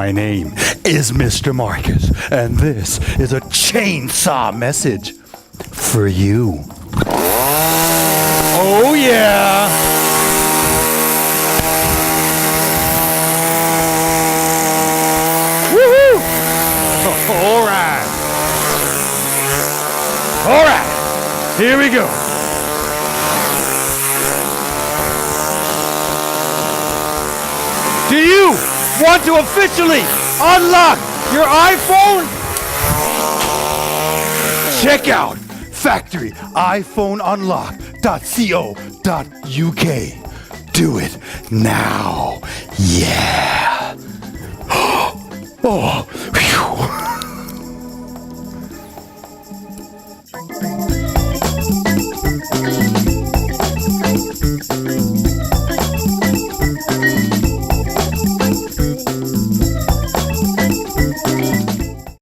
My name is Mr. Marcus, and this is a chainsaw message for you. Oh, yeah. Woohoo! All right. All right. Here we go. Do you want to officially unlock your iPhone? Check out factoryiPhoneUnlock.co.uk. Do it now. Yeah. Oh.